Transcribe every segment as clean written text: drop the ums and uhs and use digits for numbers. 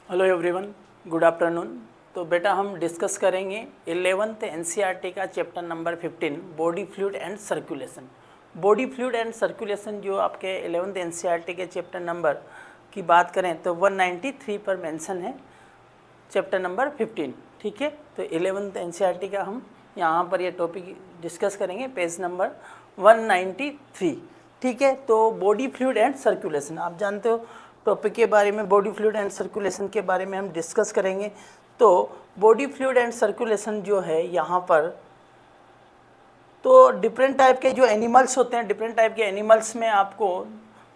Hello everyone, good afternoon. तो बेटा हम डिस्कस करेंगे 11th एनसीईआरटी का chapter number 15 body fluid and circulation. Body fluid and circulation जो आपके 11th एनसीईआरटी के चैप्टर नंबर की बात करें तो 193 पर मेंशन है, चैप्टर नंबर 15। ठीक है, तो 11th एनसीईआरटी का हम यहाँ पर ये टॉपिक डिस्कस करेंगे, पेज नंबर 193। ठीक है, तो बॉडी फ्लूइड एंड सर्कुलेशन आप जानते हो टॉपिक के बारे में, बॉडी फ्लूइड एंड सर्कुलेशन के बारे में हम डिस्कस करेंगे। तो बॉडी फ्लूइड एंड सर्कुलेशन जो है यहाँ पर, तो डिफरेंट टाइप के जो एनिमल्स होते हैं, डिफरेंट टाइप के एनिमल्स में आपको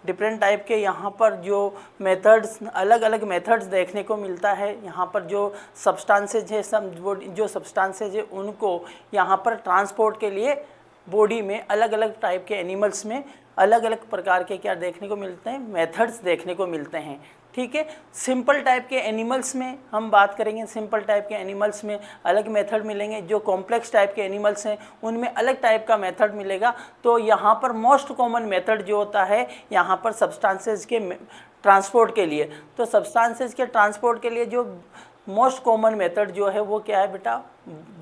डिफरेंट टाइप के यहाँ पर जो मेथड्स, अलग अलग मेथड्स देखने को मिलता है। यहाँ पर जो सब्सटेंसेज है, जो सब्सटेंसेज है उनको यहाँ पर ट्रांसपोर्ट के लिए बॉडी में अलग अलग टाइप के एनिमल्स में अलग अलग प्रकार के क्या देखने को मिलते हैं, मेथड्स देखने को मिलते हैं। ठीक है, सिंपल टाइप के एनिमल्स में हम बात करेंगे, सिंपल टाइप के एनिमल्स में अलग मेथड मिलेंगे। जो कॉम्प्लेक्स टाइप के एनिमल्स हैं उनमें अलग टाइप का मेथड मिलेगा। तो यहाँ पर मोस्ट कॉमन मेथड जो होता है यहाँ पर सब्सटेंसेज के ट्रांसपोर्ट के लिए, तो सब्सटेंसेज के ट्रांसपोर्ट के लिए जो मोस्ट कॉमन मेथड जो है वो क्या है बेटा,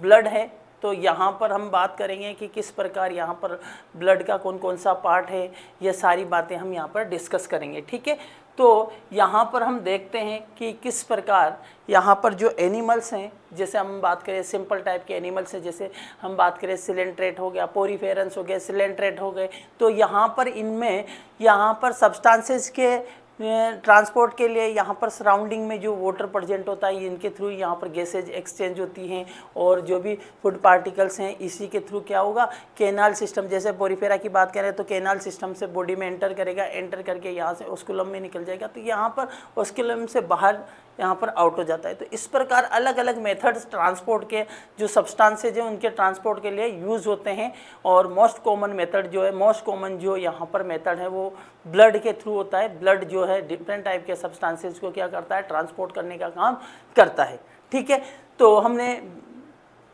ब्लड है। तो यहाँ पर हम बात करेंगे कि किस प्रकार यहाँ पर ब्लड का कौन कौन सा पार्ट है, ये सारी बातें हम यहाँ पर डिस्कस करेंगे। ठीक है, तो यहाँ पर हम देखते हैं कि किस प्रकार यहाँ पर जो एनिमल्स हैं, जैसे हम बात करें सिंपल टाइप के एनिमल्स हैं, जैसे हम बात करें सिलेंट्रेट हो गया, पोरीफेरेंस हो गया, सिलेंट्रेट हो गए। तो यहाँ पर इनमें यहाँ पर सब्सटेंसेस के ट्रांसपोर्ट के लिए यहाँ पर सराउंडिंग में जो वाटर प्रेजेंट होता है, इनके थ्रू यहाँ पर गैसेज एक्सचेंज होती हैं, और जो भी फूड पार्टिकल्स हैं इसी के थ्रू क्या होगा, कैनाल सिस्टम, जैसे पोरीफेरा की बात करें तो कैनाल सिस्टम से बॉडी में एंटर करेगा, एंटर करके यहाँ से ऑस्कुलम में निकल जाएगा, तो यहाँ पर ऑस्कुलम से बाहर यहाँ पर आउट हो जाता है। तो इस प्रकार अलग अलग मेथड्स ट्रांसपोर्ट के जो सब्सटेंसेज हैं उनके ट्रांसपोर्ट के लिए यूज़ होते हैं। और मोस्ट कॉमन मेथड जो है, मोस्ट कॉमन जो यहाँ पर मेथड है वो ब्लड के थ्रू होता है। ब्लड जो है डिफरेंट टाइप के सब्सटेंसेज को क्या करता है, ट्रांसपोर्ट करने का काम करता है। ठीक है, तो हमने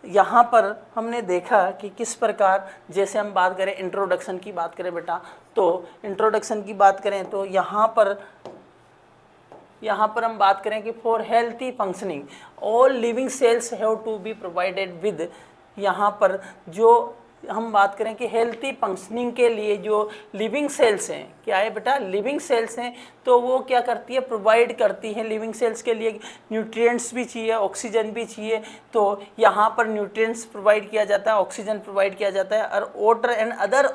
यहाँ पर हमने देखा कि किस प्रकार, जैसे हम बात करें इंट्रोडक्शन की बात करें बेटा, तो इंट्रोडक्शन की बात करें तो यहाँ पर हम बात करें कि for healthy functioning all living cells have to be provided with, यहाँ पर जो हम बात करें कि हेल्थी फंक्शनिंग के लिए जो लिविंग सेल्स हैं, क्या है बेटा, लिविंग सेल्स हैं, तो वो क्या करती है, प्रोवाइड करती है। लिविंग सेल्स के लिए न्यूट्रिएंट्स भी चाहिए, ऑक्सीजन भी चाहिए, तो यहाँ पर न्यूट्रिएंट्स प्रोवाइड किया जाता है, ऑक्सीजन प्रोवाइड किया जाता है, और water and other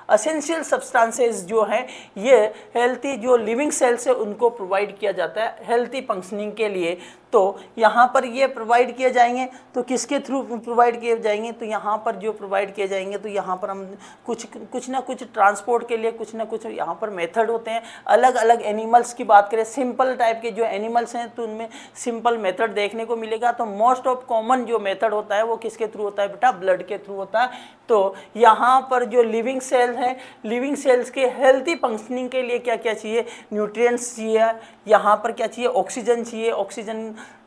essential substances जो हैं ये हेल्थी जो लिविंग सेल्स है उनको प्रोवाइड किया जाता है हेल्थी फंक्शनिंग के लिए। तो यहाँ पर ये प्रोवाइड किए जाएंगे, तो किसके थ्रू प्रोवाइड किए जाएंगे, तो यहाँ पर जो प्रोवाइड किए जाएंगे तो यहाँ पर हम कुछ ना कुछ ट्रांसपोर्ट के लिए कुछ ना कुछ यहाँ पर मेथड होते हैं। अलग अलग एनिमल्स की बात करें, सिंपल टाइप के जो एनिमल्स हैं तो उनमें सिंपल मेथड देखने को मिलेगा। तो मोस्ट ऑफ कॉमन जो मेथड होता है वो किसके थ्रू होता है बेटा, ब्लड के थ्रू होता है। तो यहाँ पर जो लिविंग सेल है, लिविंग सेल्स के हेल्थी फंक्शनिंग के लिए क्या क्या चाहिए, न्यूट्रिएंट्स चाहिए, यहाँ पर क्या चाहिए, ऑक्सीजन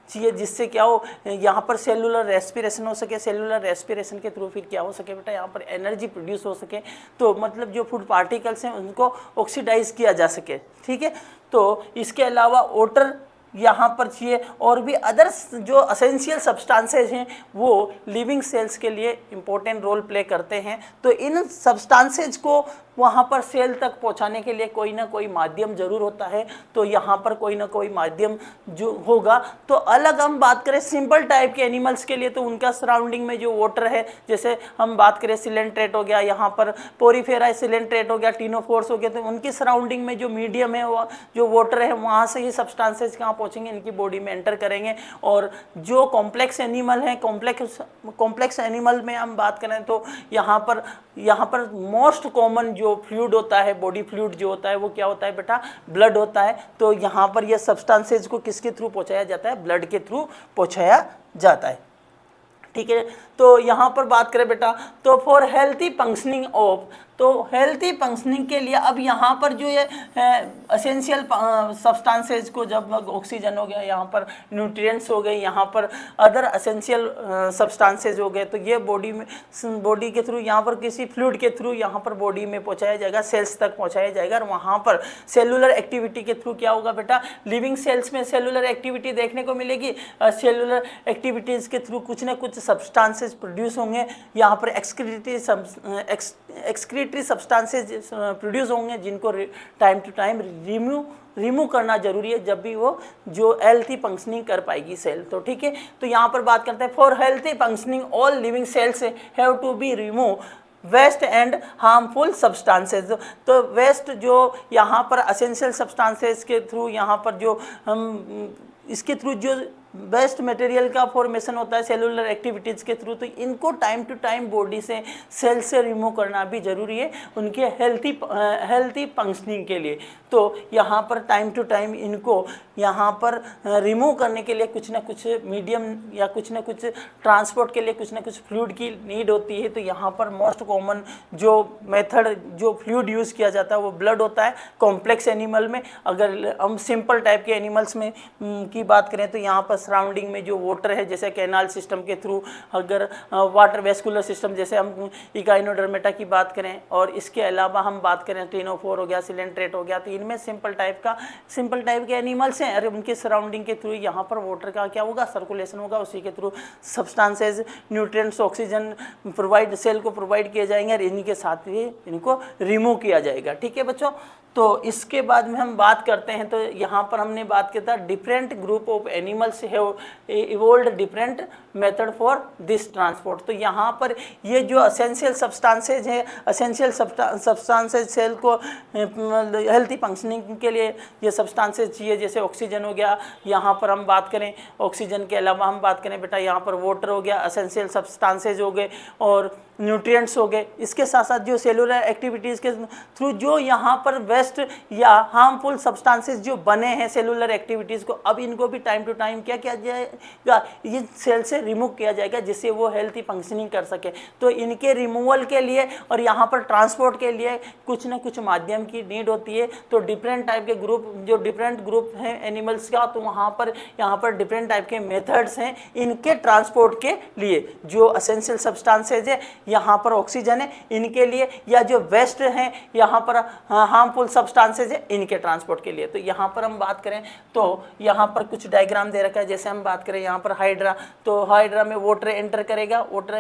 चाहिए, जिससे क्या हो, यहाँ पर सेलुलर रेस्पिरेशन हो सके, सेलुलर रेस्पिरेशन के थ्रू फिर क्या हो सके बेटा, यहाँ पर एनर्जी प्रोड्यूस हो सके, तो मतलब जो फूड पार्टिकल्स हैं उनको ऑक्सीडाइज किया जा सके। ठीक है, तो इसके अलावा वाटर यहाँ पर चाहिए, और भी अदर्स जो असेंशियल सब्सटेंसेज हैं वो लिविंग सेल्स के लिए इम्पोर्टेंट रोल प्ले करते हैं। तो इन सब्सटेंसेज को वहाँ पर सेल तक पहुँचाने के लिए कोई ना कोई माध्यम ज़रूर होता है, तो यहाँ पर कोई ना कोई माध्यम जो होगा। तो अलग हम बात करें सिंपल टाइप के एनिमल्स के लिए, तो उनका सराउंडिंग में जो वाटर है, जैसे हम बात करें सिलेंट्रेट हो गया, यहाँ पर पोरीफेरा सिलेंट्रेट हो गया, टीनोफोर्स हो गया, तो उनकी सराउंडिंग में जो मीडियम है वो जो वाटर है वहाँ से ही सब्सटेंसेज कहाँ पहुँचेंगे, इनकी बॉडी में एंटर करेंगे। और जो कॉम्प्लेक्स एनिमल हैं, कॉम्प्लेक्स एनिमल में हम बात करें तो यहाँ पर मोस्ट कॉमन जो फ्लूइड होता है, बॉडी फ्लूइड जो होता है वो क्या होता है बेटा, ब्लड होता है। तो यहाँ पर ये सब्सटेंसेज को किसके थ्रू पहुँचाया जाता है, ब्लड के थ्रू पहुँचाया जाता है। ठीक है। तो यहाँ पर बात करें बेटा, तो फॉर हेल्थी फंक्शनिंग ऑफ, तो हेल्थी फंक्शनिंग के लिए अब यहाँ पर जो ये एसेंशियल सब्सटेंसेज को, जब ऑक्सीजन हो गया, यहाँ पर न्यूट्रिएंट्स हो गए, यहाँ पर अदर एसेंशियल सब्सटेंसेज हो गए, तो ये बॉडी के थ्रू, यहाँ पर किसी फ्लूइड के थ्रू यहाँ पर बॉडी में पहुँचाया जाएगा, सेल्स तक पहुँचाया जाएगा, और वहाँ पर सेलुलर एक्टिविटी के थ्रू क्या होगा बेटा, लिविंग सेल्स में सेलुलर एक्टिविटी देखने को मिलेगी। सेलुलर एक्टिविटीज़ के थ्रू कुछ ना कुछ सब्सटेंसेज प्रोड्यूस होंगे, यहाँ पर एक्सक्रीटरी सब्सटेंसेज प्रोड्यूस होंगे, जिनको टाइम टू टाइम रिमूव करना जरूरी है, जब भी वो जो हेल्थी फंक्शनिंग कर पाएगी सेल। तो ठीक है, तो यहाँ पर बात करते हैं, for healthy functioning all living cells have to be remove waste and harmful substances. तो वेस्ट जो यहाँ पर एसेंशियल सब्सटेंसेज के थ्रू, यहाँ पर जो हम इसके थ्रू जो वेस्ट मटेरियल का फॉर्मेशन होता है सेलुलर एक्टिविटीज़ के थ्रू, तो इनको टाइम टू टाइम बॉडी से, सेल से रिमूव करना भी ज़रूरी है उनके हेल्थी फंक्शनिंग के लिए। तो यहाँ पर टाइम टू टाइम इनको यहाँ पर रिमूव करने के लिए कुछ ना कुछ मीडियम या कुछ ना कुछ ट्रांसपोर्ट के लिए कुछ ना कुछ फ्लूइड की नीड होती है। तो यहाँ पर मोस्ट कॉमन जो मेथड, जो फ्लूइड यूज़ किया जाता है वो ब्लड होता है कॉम्प्लेक्स एनिमल में। अगर हम सिंपल टाइप के एनिमल्स में की बात करें तो यहाँ पर सराउंडिंग में जो वाटर है, जैसे कैनाल सिस्टम के थ्रू, अगर वाटर वेस्कुलर सिस्टम जैसे हम इकाइनोडर्मेटा की बात करें, और इसके अलावा हम बात करें टिनोफोर हो गया, सिलेंट्रेट हो गया, तो इनमें सिंपल टाइप के एनिमल्स हैं। अरे उनके सराउंडिंग के थ्रू यहाँ पर वाटर का क्या होगा, सर्कुलेशन होगा, उसी के through substances, nutrients, oxygen provide, cell को प्रोवाइड किए जाएंगे, और इन्हीं के साथ ही इनको रिमूव किया जाएगा। ठीक है बच्चों, तो इसके बाद में हम बात करते हैं, तो यहाँ पर हमने बात किया था different group of animals have evolved different method for this transport. तो यहाँ पर ये जो एसेंशियल सब्सटेंसेज है, एसेंशियल सब्सटेंसेज सेल को हेल्थी फंक्शनिंग के लिए ये सब्सटेंसेज चाहिए, जैसे ऑक्सीजन हो गया, यहाँ पर हम बात करें ऑक्सीजन के अलावा हम बात करें बेटा, यहाँ पर वाटर हो गया, एसेंशियल सब्सटेंसेज हो गए, और न्यूट्रिएंट्स हो गए। इसके साथ साथ जो सेलुलर एक्टिविटीज़ के थ्रू जो यहाँ पर वेस्ट या हार्मफुल सब्सटेंसेस जो बने हैं सेलुलर एक्टिविटीज़ को, अब इनको भी टाइम टू टाइम क्या किया जाएगा, ये सेल से रिमूव किया जाएगा, जिससे वो हेल्थी फंक्शनिंग कर सके। तो इनके रिमूवल के लिए और यहाँ पर ट्रांसपोर्ट के लिए कुछ ना कुछ माध्यम की नीड होती है। तो डिफरेंट टाइप के ग्रुप, जो डिफरेंट ग्रुप हैं एनिमल्स का, तो वहाँ पर यहाँ पर डिफरेंट टाइप के मेथड्स हैं इनके ट्रांसपोर्ट के लिए। जो एसेंशियल सब्सटेंसेज है, यहाँ पर ऑक्सीजन है, इनके लिए, या जो वेस्ट हैं यहाँ पर हार्मफुल सब्सटेंसेज है, इनके ट्रांसपोर्ट के लिए। तो यहाँ पर हम बात करें तो यहाँ पर कुछ डायग्राम दे रखा है, जैसे हम बात करें यहाँ पर हाइड्रा, तो हाइड्रा में वाटर एंटर करेगा, वाटर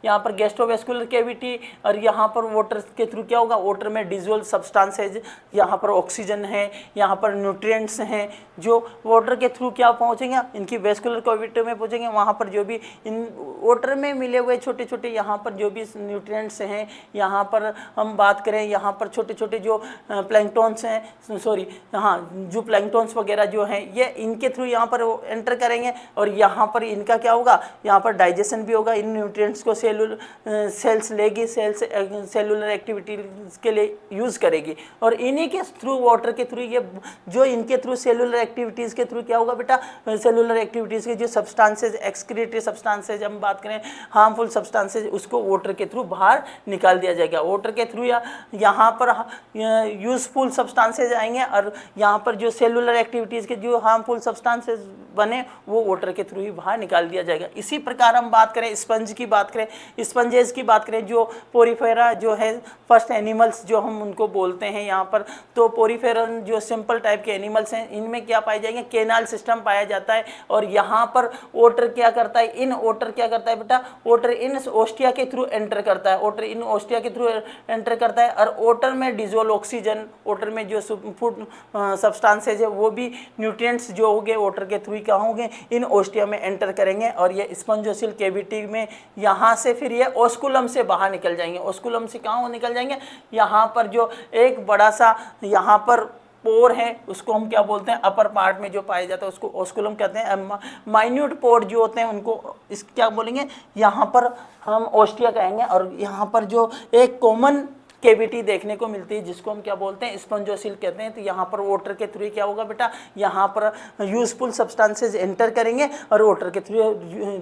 यहाँ पर गैस्ट्रोवेस्कुलर कैविटी, और यहाँ पर वाटर के थ्रू क्या होगा, वाटर में डिजोल्व सब्सटेंसेज, यहाँ पर ऑक्सीजन है, यहाँ पर न्यूट्रिएंट्स हैं, जो वाटर के थ्रू क्या पहुँचेंगे, इनकी वेस्कुलर कैविटी में पहुँचेंगे। वहाँ पर जो भी इन वाटर में मिले हुए छोटे छोटे यहाँ पर जो भी न्यूट्रिएंट्स हैं, यहाँ पर हम बात करें यहाँ पर छोटे छोटे जो प्लैंक्टन्स हैं, सॉरी हाँ, जो प्लैंक्टन्स वगैरह जो हैं, ये इनके थ्रू यहाँ पर एंटर करेंगे, और यहाँ पर इनका क्या होगा, यहाँ पर डाइजेशन भी होगा, इन न्यूट्रिएंट्स को सेल्स लेगी, सेलुलर एक्टिविटी के लिए यूज़ करेगी, और इन्हीं के थ्रू, वाटर के थ्रू, ये जो इनके थ्रू सेलुलर एक्टिविटीज़ के थ्रू क्या होगा बेटा, सेलुलर एक्टिविटीज़ के जो सब्सटेंसेज, एक्सक्रीटरी सब्सटेंसेज हम बात करें, हार्मफुल सब्सटेंसेज, उसको वाटर के थ्रू बाहर निकाल दिया जाएगा। वाटर के थ्रू या यहाँ पर यूजफुल सब्सटेंसेज आएंगे, और यहाँ पर जो सेलुलर एक्टिविटीज़ के जो हार्मफुल सब्सटेंसेज बने वो वाटर के थ्रू ही बाहर निकाल दिया जाएगा। इसी प्रकार हम बात करें स्पंज की बात करें, स्पंजेस की बात करें, जो पोरीफेरा जो है फर्स्ट एनिमल्स जो हम उनको बोलते हैं यहाँ पर, तो पोरीफेरा जो सिंपल टाइप के एनिमल्स हैं, इनमें क्या पाए जाएंगे, केनाल सिस्टम पाया जाता है, और यहाँ पर वाटर क्या करता है, इन वाटर क्या करता है बेटा, वाटर इन ओस्टिया के थ्रू एंटर करता है, वाटर इन ओस्टिया के थ्रू एंटर करता है, और वाटर में डिजोल्व ऑक्सीजन, वाटर में जो फूड सब्सटेंसेज है वो भी न्यूट्रिएंट्स जो होंगे वाटर के थ्रू क्या होंगे, इन ओस्टिया में एंटर करेंगे, और ये स्पंजोसिल कैविटी में यहाँ से फिर ये ओस्कुलम से बाहर निकल जाएंगे। ओस्कुलम से कहाँ निकल जाएंगे, यहाँ पर जो एक बड़ा सा यहाँ पर पोर है, उसको हम क्या बोलते हैं, अपर पार्ट में जो पाया जाता है उसको ओस्कुलम कहते हैं। माइन्यूट पोर जो होते हैं उनको इस क्या बोलेंगे, यहाँ पर हम ओस्टिया कहेंगे, और यहाँ पर जो एक कॉमन केविटी देखने को मिलती है, जिसको हम क्या बोलते हैं, स्पंजोसिल कहते हैं। तो यहाँ पर वाटर के थ्रू क्या होगा बेटा, यहाँ पर यूजफुल सब्सटेंसेज एंटर करेंगे और वाटर के थ्रू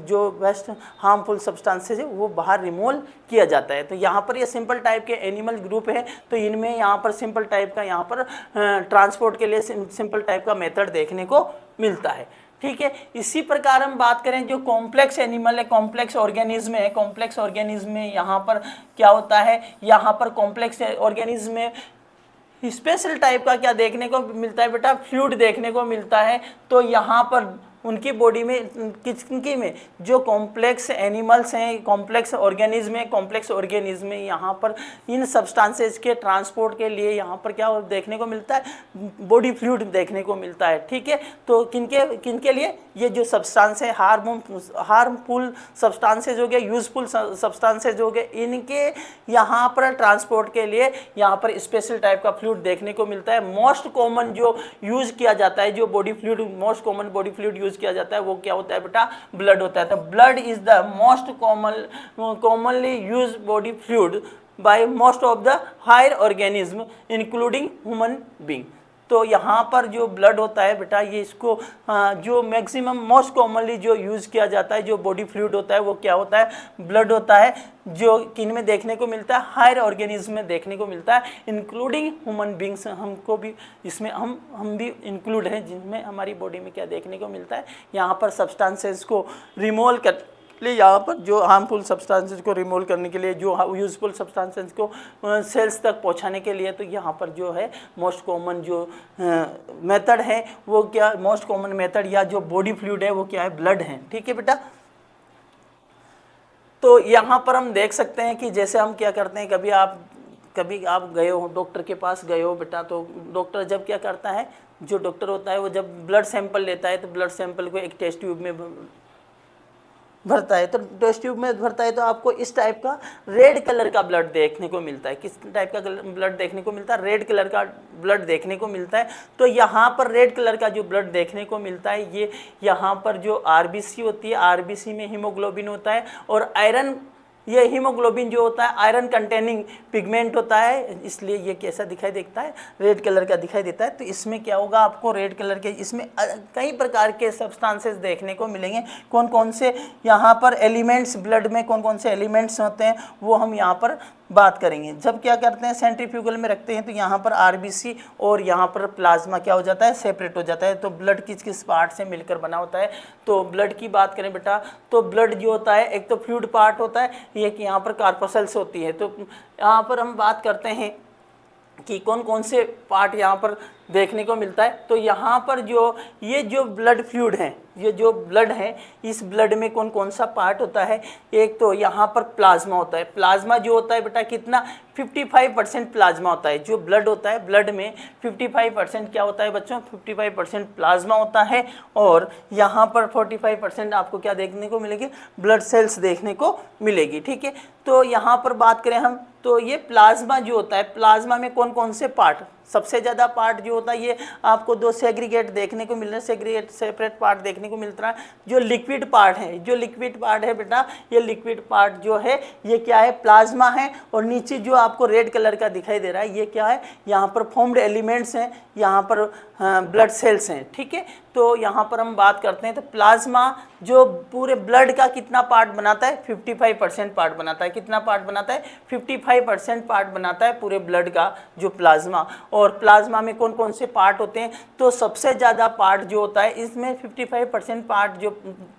जो वेस्ट हार्मफुल सब्सटेंसेज है वो बाहर रिमूव किया जाता है। तो यहाँ पर ये सिंपल टाइप के एनिमल ग्रुप है, तो इनमें यहाँ पर सिंपल टाइप का यहाँ पर ट्रांसपोर्ट के लिए सिंपल टाइप का मेथड देखने को मिलता है। ठीक है, इसी प्रकार हम बात करें जो कॉम्प्लेक्स एनिमल है, कॉम्प्लेक्स ऑर्गेनिज्म है, कॉम्प्लेक्स ऑर्गेनिज्म में यहाँ पर क्या होता है, यहाँ पर कॉम्प्लेक्स ऑर्गेनिज्म में स्पेशल टाइप का क्या देखने को मिलता है बेटा, फ्लूइड देखने को मिलता है। तो यहाँ पर उनकी बॉडी में किसकी में जो कॉम्प्लेक्स एनिमल्स हैं, कॉम्प्लेक्स ऑर्गेनिज्म है, कॉम्प्लेक्स ऑर्गेनिज्म में यहाँ पर इन सब्सटेंसेस के ट्रांसपोर्ट के लिए यहाँ पर क्या देखने को मिलता है, बॉडी फ्लूइड देखने को मिलता है। ठीक है, तो किनके लिए ये जो सब्सटेंस है, हार्मफुल सब्सटेंसेज हो गए, यूजफुल सब्सटेंसेज हो गए, इनके यहाँ पर ट्रांसपोर्ट के लिए यहाँ पर स्पेशल टाइप का फ्लूइड देखने को मिलता है। मोस्ट कॉमन जो यूज किया जाता है, जो body fluid, most common body fluid use किया जाता है वो क्या होता है बेटा, ब्लड होता है। तो blood is the most commonly use body fluid by most of the higher organism including human being. तो यहाँ पर जो ब्लड होता है बेटा, ये इसको जो मैक्सिमम मोस्ट कॉमनली जो यूज़ किया जाता है, जो बॉडी फ्लूइड होता है वो क्या होता है, ब्लड होता है, जो किन में देखने को मिलता है, हायर ऑर्गेनिज्म में देखने को मिलता है, इंक्लूडिंग ह्यूमन बींग्स। हमको भी इसमें हम भी इंक्लूड हैं, जिनमें हमारी बॉडी में क्या देखने को मिलता है, यहाँ पर सब्सटेंसेस को रिमूव कर लिए, यहाँ पर जो हार्मफुल सब्सटेंसेस को रिमूव करने के लिए, जो यूजफुल सब्सटेंसेस को सेल्स तक पहुँचाने के लिए, तो यहाँ पर जो है मोस्ट कॉमन जो मेथड है वो क्या, मोस्ट कॉमन मेथड या जो बॉडी फ्लूइड है वो क्या है, ब्लड है। ठीक है बेटा, तो यहाँ पर हम देख सकते हैं कि जैसे हम क्या करते हैं, कभी आप गए हो डॉक्टर के पास गए हो बेटा, तो डॉक्टर जब क्या करता है, जो डॉक्टर होता है वो जब ब्लड सैंपल लेता है तो ब्लड सैंपल को एक टेस्ट ट्यूब में भरता है। तो टेस्ट ट्यूब में भरता है तो आपको इस टाइप का रेड कलर का ब्लड देखने को मिलता है। किस टाइप का ब्लड देखने को मिलता है, रेड कलर का ब्लड देखने को मिलता है। तो यहाँ पर रेड कलर का जो ब्लड देखने को मिलता है, ये यहाँ पर जो आरबीसी होती है, आरबीसी में हीमोग्लोबिन होता है, और आयरन, ये हीमोग्लोबिन जो होता है आयरन कंटेनिंग पिगमेंट होता है, इसलिए ये कैसा दिखाई देता है, रेड कलर का दिखाई देता है। तो इसमें क्या होगा, आपको रेड कलर के, इसमें कई प्रकार के सब्सटेंसेस देखने को मिलेंगे। कौन कौन से यहाँ पर एलिमेंट्स, ब्लड में कौन कौन से एलिमेंट्स होते हैं वो हम यहाँ पर बात करेंगे। जब क्या करते हैं, सेंट्रीफ्यूगल में रखते हैं तो यहाँ पर आरबीसी और यहाँ पर प्लाज्मा क्या हो जाता है, सेपरेट हो जाता है। तो ब्लड किस किस पार्ट से मिलकर बना होता है, तो ब्लड की बात करें बेटा, तो ब्लड जो होता है एक तो फ्लूइड पार्ट होता है, एक यहाँ पर कार्पोसेल्स होती है। तो यहाँ पर हम बात करते हैं कि कौन कौन से पार्ट यहाँ पर देखने को मिलता है। तो यहाँ पर जो ये जो ब्लड फ्लूइड है, ये जो ब्लड है, इस ब्लड में कौन कौन सा पार्ट होता है, एक तो यहाँ पर प्लाज्मा होता है। प्लाज्मा जो होता है बेटा कितना, 55% प्लाज्मा होता है। जो ब्लड होता है, ब्लड में 55% क्या होता है बच्चों, 55% प्लाज्मा होता है, और यहाँ पर 45% आपको क्या देखने को मिलेगी, ब्लड सेल्स देखने को मिलेगी। ठीक है, तो यहाँ पर बात करें हम, तो ये प्लाज्मा जो होता है, प्लाज्मा में कौन कौन से पार्ट, सबसे ज़्यादा पार्ट जो होता है, ये आपको दो सेग्रीगेट देखने को मिल रहे हैं, सेग्रीगेट सेपरेट पार्ट देखने को मिलता है। जो लिक्विड पार्ट है, जो लिक्विड पार्ट है बेटा, ये लिक्विड पार्ट जो है ये क्या है, प्लाज्मा है। और नीचे जो आपको रेड कलर का दिखाई दे रहा है, ये क्या है, यहाँ पर फॉर्म्ड एलिमेंट्स हैं, यहाँ पर ब्लड सेल्स हैं। ठीक है, तो यहाँ पर हम बात करते हैं, तो प्लाज्मा जो पूरे ब्लड का कितना पार्ट बनाता है, 55% पार्ट बनाता है। कितना पार्ट बनाता है, 55% पार्ट बनाता है पूरे ब्लड का जो प्लाज्मा। और प्लाज्मा में कौन कौन से पार्ट होते हैं, तो सबसे ज़्यादा पार्ट जो होता है इसमें 55% पार्ट जो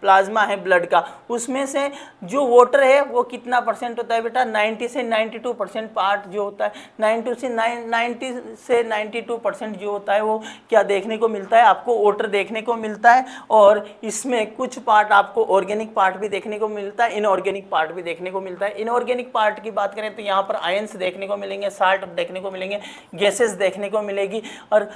प्लाज्मा है ब्लड का, उसमें से जो वाटर है वो कितना परसेंट होता है बेटा, 90 से 92% पार्ट जो होता है, 90 से 92% जो होता है वो क्या देखने को मिलता है, आपको वाटर देखने को मिलता है। और इसमें कुछ पार्ट आपको ऑर्गेनिक पार्ट भी देखने को मिलता है, इनऑर्गेनिक पार्ट भी देखने को मिलता है। इनऑर्गेनिक पार्ट की बात करें तो यहाँ पर आयंस देखने को मिलेंगे, साल्ट देखने को मिलेंगे, गैसेस देखने को मिलेगी, और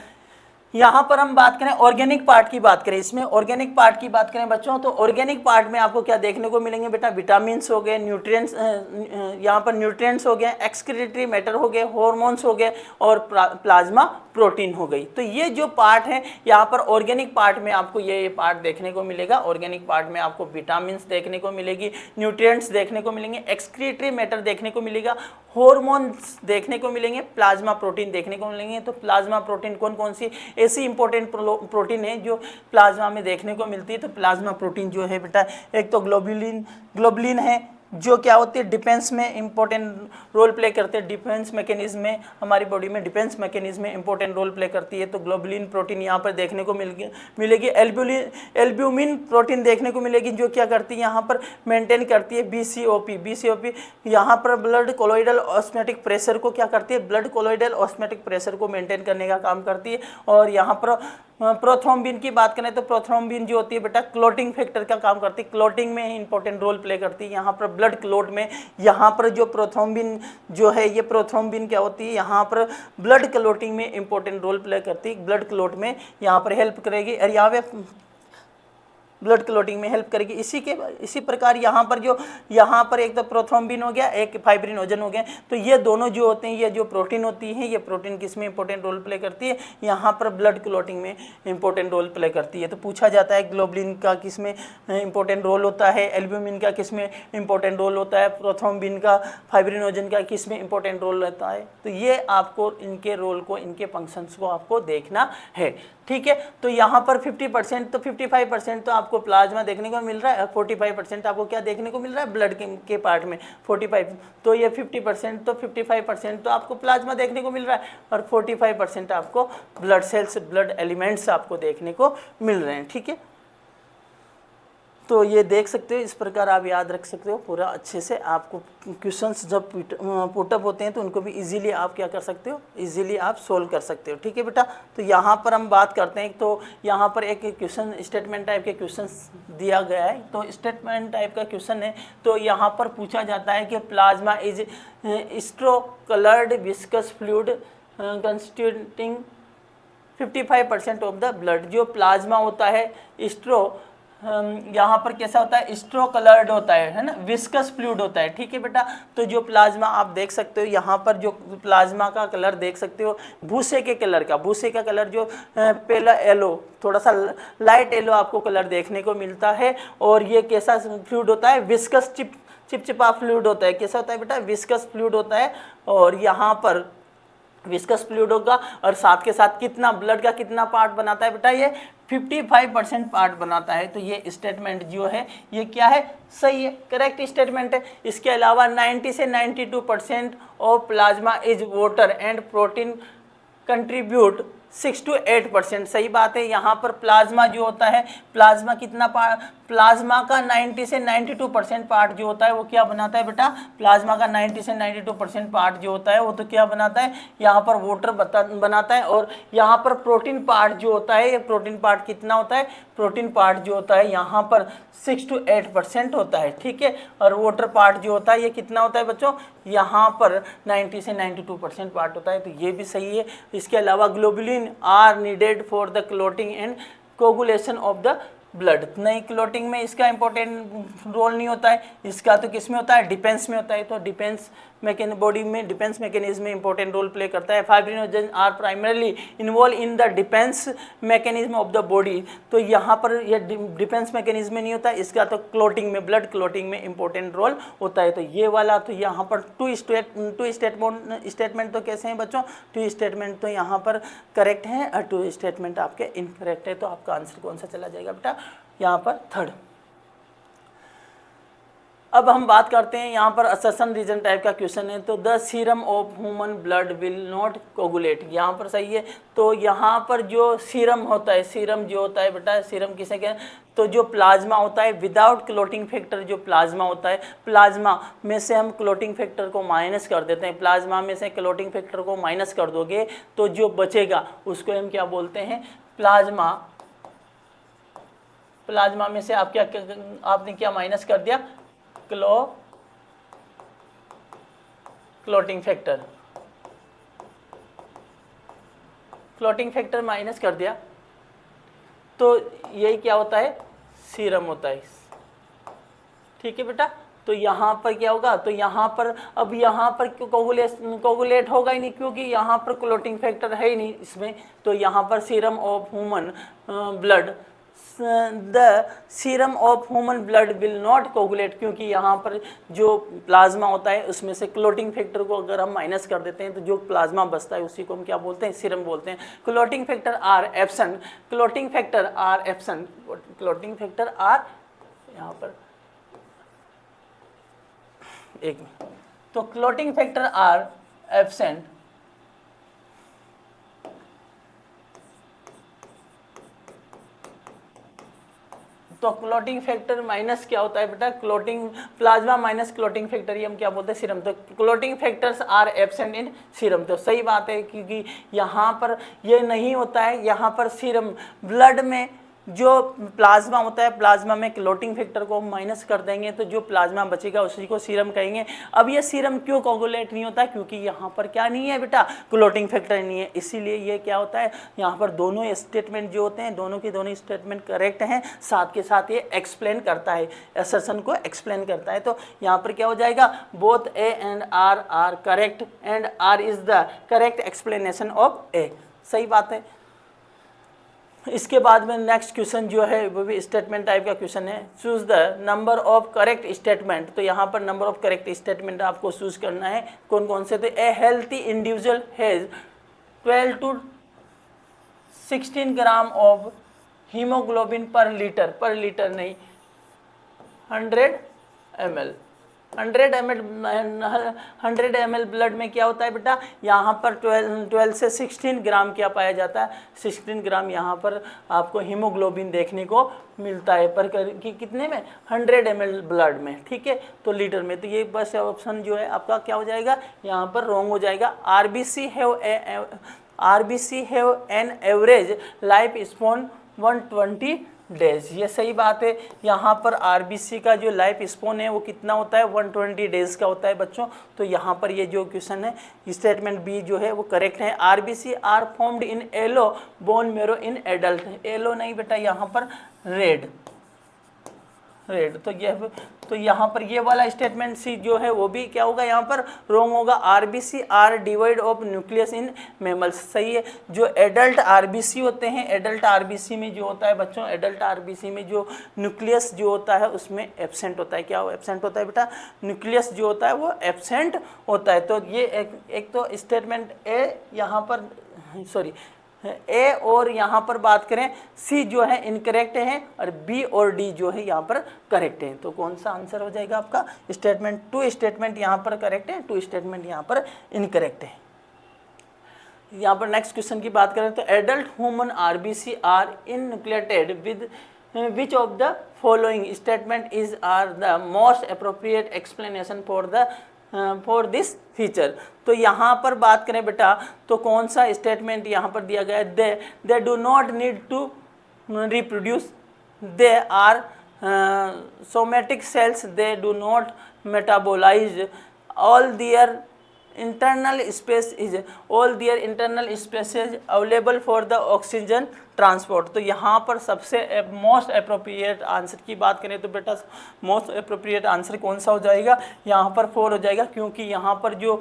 यहाँ पर हम बात करें ऑर्गेनिक पार्ट की बात करें, इसमें ऑर्गेनिक पार्ट की बात करें बच्चों, तो ऑर्गेनिक पार्ट में आपको क्या देखने को मिलेंगे बेटा, विटामिन्स हो गए, न्यूट्रिएंट्स, यहाँ पर न्यूट्रिएंट्स हो गए, एक्सक्रीटरी मैटर हो गए, हार्मोन्स हो गए और प्लाज्मा प्रोटीन हो गई। तो ये जो पार्ट है यहाँ पर ऑर्गेनिक पार्ट में आपको ये पार्ट देखने को मिलेगा। ऑर्गेनिक पार्ट में आपको विटामिन्स देखने को मिलेगी, न्यूट्रिएंट्स देखने को मिलेंगे, एक्सक्रीटरी मैटर देखने को मिलेगा, हार्मोन्स देखने को मिलेंगे, प्लाज्मा प्रोटीन देखने को मिलेंगे। तो प्लाज्मा प्रोटीन कौन कौन सी ऐसी इंपॉर्टेंट प्रोटीन है जो प्लाज्मा में देखने को मिलती है? तो प्लाज्मा प्रोटीन जो है बेटा, एक तो ग्लोबुलिन है जो क्या होती है, डिफेंस में इंपॉर्टेंट रोल प्ले करते हैं, डिफेंस मैकेनिज्म में, हमारी बॉडी में डिफेंस मैकेनिज्म में इंपॉर्टेंट रोल प्ले करती है। तो ग्लोबुलिन प्रोटीन यहाँ पर देखने को मिलेगी। एल्ब्यूमिन प्रोटीन देखने को मिलेगी जो क्या करती है, यहाँ पर मेंटेन करती है बीसीओपी यहाँ पर ब्लड कोलोइडल ऑस्मोटिक प्रेशर को क्या करती है, ब्लड कोलोइडल ऑस्मोटिक प्रेशर को मेंटेन करने का काम करती है। और यहाँ पर प्रोथ्रोम्बिन की बात करें तो प्रोथ्रोम्बिन जो होती है बेटा क्लोटिंग फैक्टर का काम करती है, क्लोटिंग में इंपॉर्टेंट रोल प्ले करती है। यहाँ पर ब्लड क्लोट में यहाँ पर जो प्रोथ्रोम्बिन जो है, ये प्रोथ्रोम्बिन क्या होती है, यहाँ पर ब्लड क्लोटिंग में इंपॉर्टेंट रोल प्ले करती है, ब्लड क्लोट में यहाँ पर हेल्प करेगी और यहाँ पे ब्लड क्लोटिंग में हेल्प करेगी। इसी प्रकार यहाँ पर एक तो प्रोथ्रोम्बिन हो गया, एक फाइब्रिनोजन हो गया। तो ये दोनों जो होते हैं, ये जो प्रोटीन होती है, ये प्रोटीन किस में इंपॉर्टेंट रोल प्ले करती है, यहाँ पर ब्लड क्लोटिंग में इंपॉर्टेंट रोल प्ले करती है। तो पूछा जाता है ग्लोबुलिन का किस में इंपॉर्टेंट रोल होता है, एल्ब्यूमिन का किस में इंपॉर्टेंट रोल होता है, प्रोथ्रोम्बिन का, फाइब्रिनोजन का किस में इंपॉर्टेंट रोल रहता है। तो ये आपको इनके रोल को, इनके फंक्शंस को आपको देखना है, ठीक है। तो यहाँ पर 50% तो 55% तो आपको प्लाज्मा देखने को मिल रहा है, 45% आपको क्या देखने को मिल रहा है, ब्लड के पार्ट में 45। तो ये 50% तो 55% तो आपको प्लाज्मा देखने को मिल रहा है और 45% आपको ब्लड सेल्स, ब्लड एलिमेंट्स आपको देखने को मिल रहे हैं, ठीक है। तो ये देख सकते हो, इस प्रकार आप याद रख सकते हो पूरा अच्छे से। आपको क्वेश्चंस जब पुटअप होते हैं तो उनको भी इजीली आप क्या कर सकते हो, इजीली आप सोल्व कर सकते हो, ठीक है बेटा। तो यहाँ पर हम बात करते हैं, तो यहाँ पर एक क्वेश्चन स्टेटमेंट टाइप के क्वेश्चंस दिया गया है। तो स्टेटमेंट टाइप का क्वेश्चन है, तो यहाँ पर पूछा जाता है कि plasma is straw coloured viscous fluid constituting 55% of the blood. जो प्लाज्मा होता है स्ट्रो, यहाँ पर कैसा होता है, स्ट्रो कलर्ड होता है ना, विस्कस फ्लूइड होता है, ठीक है बेटा। तो जो प्लाज्मा आप देख सकते हो, यहाँ पर जो प्लाज्मा का कलर देख सकते हो, भूसे के कलर का, भूसे का कलर जो पहला येलो, थोड़ा सा लाइट येलो आपको कलर देखने को मिलता है। और ये कैसा फ्लूइड होता है, विस्कस चिपचिपा फ्लूइड होता है। कैसा होता है बेटा, विस्कस फ्लूइड होता है। और यहाँ पर विस्कस फ्लूइड होगा और साथ के साथ कितना ब्लड का कितना पार्ट बनाता है बेटा, ये 55% पार्ट बनाता है। तो ये स्टेटमेंट जो है ये क्या है, सही है, करेक्ट स्टेटमेंट है। इसके अलावा 90 से 92% of plasma is water and protein contribute 6 to 8%, सही बात है। यहाँ पर प्लाज्मा जो होता है, प्लाज्मा कितना प्लाज्मा का 90 से 92% पार्ट जो होता है वो क्या बनाता है बेटा, प्लाज्मा का 90 से 92% पार्ट जो होता है वो तो क्या बनाता है, यहाँ पर वाटर बनाता है। और यहाँ पर प्रोटीन पार्ट जो होता है, ये प्रोटीन पार्ट कितना होता है, प्रोटीन पार्ट जो होता है यहाँ पर 6 to 8% होता है, ठीक है। और वाटर पार्ट जो होता है ये कितना होता है बच्चों, यहाँ पर 90 से 92% पार्ट होता है। तो ये भी सही है। इसके अलावा globulin are needed for the clotting and coagulation of the blood. नहीं, क्लोटिंग में इसका इंपॉर्टेंट रोल नहीं होता है, इसका तो किस में होता है, डिफेंस में होता है। तो डिफेंस बॉडी में डिफेंस मैकेनिज्म में इंपॉर्टेंट रोल प्ले करता है। Fibrinogen are primarily involve in the defence mechanism of the body. तो यहाँ पर यह डिफेंस मैकेनिज्म में नहीं होता, इसका तो क्लोटिंग में, ब्लड क्लोटिंग में इंपॉर्टेंट रोल होता है। तो ये वाला तो यहाँ पर टू स्टेटमेंट तो कैसे हैं बच्चों, टू स्टेटमेंट तो यहाँ पर करेक्ट है और टू स्टेटमेंट आपके इनकरेक्ट है। तो आपका आंसर कौन सा चला जाएगा बेटा, यहाँ पर थर्ड। अब हम बात करते हैं यहाँ पर असर्शन रीजन टाइप का क्वेश्चन है। तो the serum of human blood will not coagulate, यहाँ पर सही है। तो यहाँ पर जो सीरम होता है, सीरम जो होता है बेटा, सीरम किसे कहते हैं, तो जो प्लाज्मा होता है विदाउट क्लोटिंग फैक्टर, जो प्लाज्मा होता है, प्लाज्मा में से हम क्लोटिंग फैक्टर को माइनस कर देते हैं, प्लाज्मा में से क्लोटिंग फैक्टर को माइनस कर दोगे तो जो बचेगा उसको हम क्या बोलते हैं, प्लाज्मा। प्लाज्मा में से आप क्या, आपने क्या माइनस कर दिया, clotting factor. Clotting factor minus कर दिया तो यही क्या होता है, सीरम होता है। ठीक है बेटा, तो यहाँ पर क्या होगा, तो यहाँ पर अब यहाँ पर कोगुलेट होगा ही नहीं क्योंकि यहाँ पर क्लोटिंग फैक्टर है ही नहीं इसमें। तो यहाँ पर serum of human blood, the serum of human blood will not coagulate, क्योंकि यहाँ पर जो प्लाज्मा होता है उसमें से क्लोटिंग फैक्टर को अगर हम माइनस कर देते हैं तो जो प्लाज्मा बचता है उसी को हम क्या बोलते हैं, सीरम बोलते हैं। Clotting factor are absent, clotting factor are absent, clotting factor are यहाँ पर एक मिनट, तो क्लोटिंग फैक्टर आर एब्सेंट, तो क्लोटिंग फैक्टर माइनस क्या होता है बेटा, clotting plasma minus clotting factor, ये हम क्या बोलते हैं, सीरम। तो clotting factors are absent in serum, तो सही बात है क्योंकि यहाँ पर ये नहीं होता है, यहाँ पर सीरम ब्लड में जो प्लाज्मा होता है, प्लाज्मा में क्लोटिंग फैक्टर को माइनस कर देंगे तो जो प्लाज्मा बचेगा उसी को सीरम कहेंगे। अब ये सीरम क्यों कोगुलेट नहीं होता, क्योंकि यहाँ पर क्या नहीं है बेटा, क्लोटिंग फैक्टर नहीं है, इसीलिए ये क्या होता है, यहाँ पर दोनों स्टेटमेंट जो होते हैं दोनों के दोनों स्टेटमेंट करेक्ट हैं, साथ के साथ ये एक्सप्लेन करता है, असर्शन को एक्सप्लेन करता है। तो यहाँ पर क्या हो जाएगा, both A and R are correct and R is the correct explanation of A, सही बात है। इसके बाद में नेक्स्ट क्वेश्चन जो है वो भी स्टेटमेंट टाइप का क्वेश्चन है, choose the number of correct statement. तो यहाँ पर नंबर ऑफ करेक्ट स्टेटमेंट आपको चूज करना है, कौन कौन से। तो ए healthy individual has 12 to 16 gram of haemoglobin पर लीटर नहीं 100 ml, 100 ml ब्लड में क्या होता है बेटा, यहाँ पर 12 से 16 ग्राम क्या पाया जाता है, 16 ग्राम यहाँ पर आपको हीमोग्लोबिन देखने को मिलता है, पर कि कितने में, 100 ml ब्लड में। ठीक है, तो लीटर में, तो ये बस ऑप्शन जो है आपका क्या हो जाएगा, यहाँ पर रॉन्ग हो जाएगा। RBC have an average life spawn 120 days, ये सही बात है। यहाँ पर आरबीसी का जो लाइफ स्पॉन है वो कितना होता है, 120 डेज का होता है बच्चों। तो यहाँ पर ये जो क्वेश्चन है स्टेटमेंट बी जो है वो करेक्ट है। RBC are formed in yellow bone marrow in adult, yellow नहीं बेटा, यहाँ पर रेड, तो यहाँ पर ये वाला स्टेटमेंट सी जो है वो भी क्या होगा, यहाँ पर रॉन्ग होगा। RBC are divide of nucleus in mammals, सही है। जो एडल्ट आरबीसी होते हैं, एडल्ट आरबीसी में जो होता है बच्चों, एडल्ट आरबीसी में जो न्यूक्लियस जो होता है उसमें एब्सेंट होता है। क्या एब्सेंट होता है बेटा, न्यूक्लियस जो होता है वो एब्सेंट होता है। तो ये एक तो स्टेटमेंट ए यहाँ पर, सॉरी ए और यहाँ पर बात करें सी जो है इनकरेक्ट है और बी और डी जो है यहाँ पर करेक्ट है। तो कौन सा आंसर हो जाएगा आपका, स्टेटमेंट 2 स्टेटमेंट यहाँ पर करेक्ट है, 2 स्टेटमेंट यहाँ पर इनकरेक्ट है। यहाँ पर नेक्स्ट क्वेश्चन की बात करें तो adult human RBC are enucleated with which of the following statement is are the most appropriate explanation for this feature. तो यहाँ पर बात करें बेटा तो कौन सा स्टेटमेंट यहाँ पर दिया गया है, they do not need to reproduce, they are somatic cells, they do not metabolise, all their internal space is available for the oxygen transport। तो यहाँ पर सबसे मोस्ट अप्रोप्रिएट आंसर की बात करें तो बेटा मोस्ट अप्रोप्रिएट आंसर कौन सा हो जाएगा, यहाँ पर 4 हो जाएगा, क्योंकि यहाँ पर जो